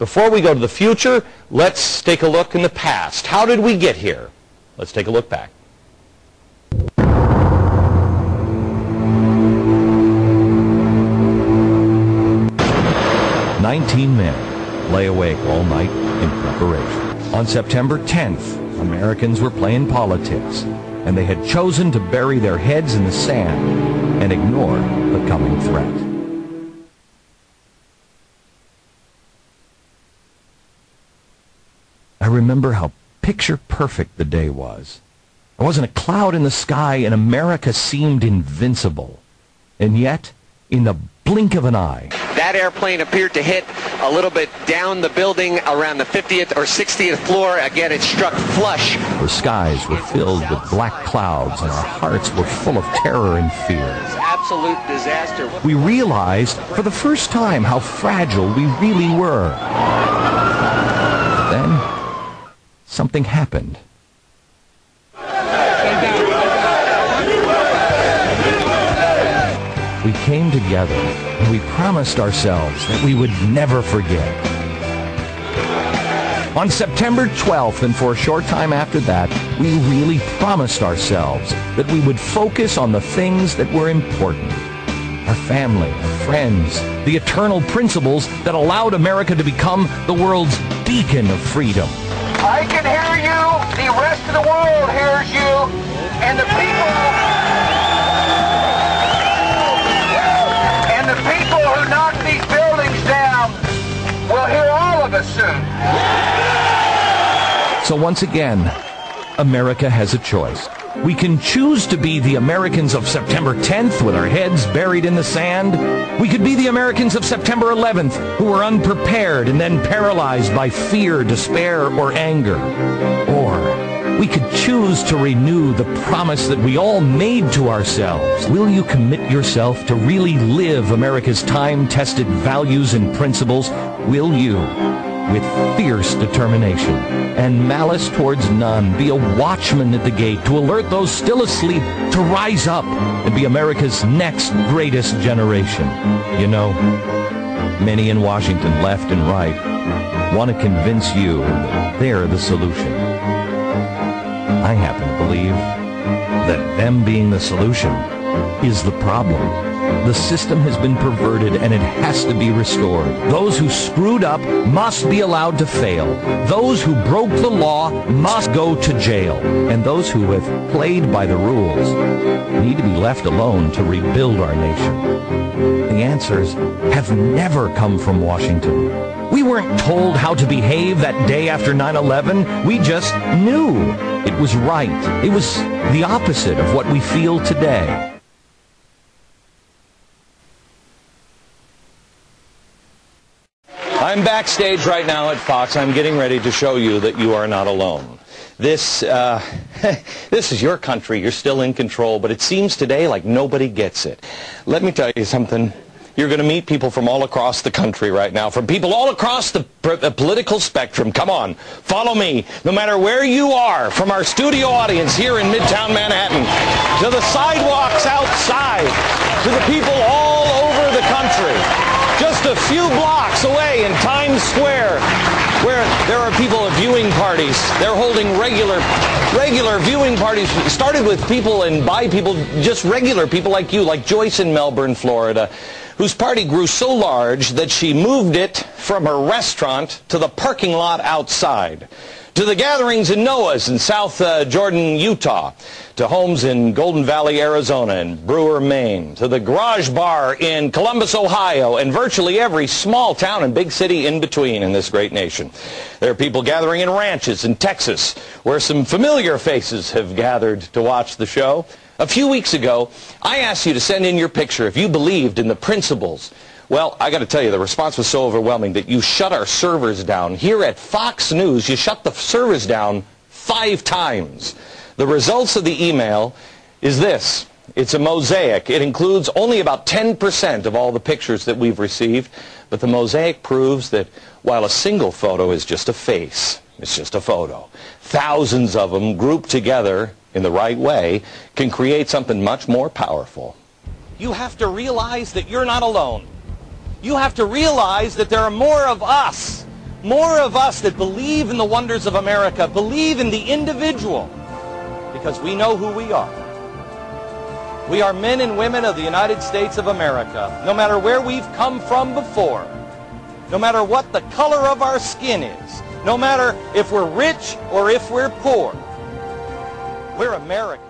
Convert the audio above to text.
Before we go to the future, let's take a look in the past. How did we get here? Let's take a look back. 19 men lay awake all night in preparation. On September 10th, Americans were playing politics, and they had chosen to bury their heads in the sand and ignore the coming threat. I remember how picture-perfect the day was. There wasn't a cloud in the sky, and America seemed invincible. And yet, in the blink of an eye, that airplane appeared to hit a little bit down the building around the 50th or 60th floor. Again, it struck flush. The skies were filled with black clouds, and our hearts were full of terror and fear. Absolute disaster. We realized for the first time how fragile we really were. Then, something happened. We came together and we promised ourselves that we would never forget. On September 12th, and for a short time after that, we really promised ourselves that we would focus on the things that were important. Our family, our friends, the eternal principles that allowed America to become the world's beacon of freedom. I can hear you, the rest of the world hears you, and the people who knock these buildings down will hear all of us soon. So once again, America has a choice. We can choose to be the Americans of September 10th with our heads buried in the sand. We could be the Americans of September 11th who were unprepared and then paralyzed by fear, despair, or anger. Or we could choose to renew the promise that we all made to ourselves. Will you commit yourself to really live America's time-tested values and principles? Will you, with fierce determination and malice towards none, be a watchman at the gate to alert those still asleep to rise up and be America's next greatest generation? You know, many in Washington, left and right, want to convince you that they're the solution. I happen to believe that them being the solution is the problem. The system has been perverted and it has to be restored. Those who screwed up must be allowed to fail. Those who broke the law must go to jail. And those who have played by the rules need to be left alone to rebuild our nation. The answers have never come from Washington. We weren't told how to behave that day after 9/11. We just knew it was right. It was the opposite of what we feel today. I'm backstage right now at Fox. I'm getting ready to show you that you are not alone. This is your country. You're still in control, but it seems today like nobody gets it. Let me tell you something. You're going to meet people from all across the country right now, from people all across the political spectrum. Come on, follow me. No matter where you are, from our studio audience here in Midtown Manhattan, to the sidewalks outside, to the people all over the country. Just a few blocks away in Times Square, where there are people at viewing parties. They're holding regular viewing parties. It started with people and by people, just regular people like you, like Joyce in Melbourne, Florida, whose party grew so large that she moved it from her restaurant to the parking lot outside. To the gatherings in Noah's in South Jordan, Utah, to homes in Golden Valley, Arizona, and Brewer, Maine, to the Garage Bar in Columbus, Ohio, and virtually every small town and big city in between in this great nation. There are people gathering in ranches in Texas, where some familiar faces have gathered to watch the show. A few weeks ago, I asked you to send in your picture if you believed in the principles. Well, I got to tell you, the response was so overwhelming that you shut our servers down. Here at Fox News, you shut the servers down 5 times. The results of the email is this. It's a mosaic. It includes only about 10% of all the pictures that we've received, but the mosaic proves that while a single photo is just a face, it's just a photo, thousands of them grouped together in the right way can create something much more powerful. You have to realize that you're not alone. You have to realize that there are more of us More of us that believe in the wonders of America, believe in the individual, because we know who we are. We are men and women of the United States of America, no matter where we've come from before, no matter what the color of our skin is, no matter if we're rich or if we're poor. We're Americans.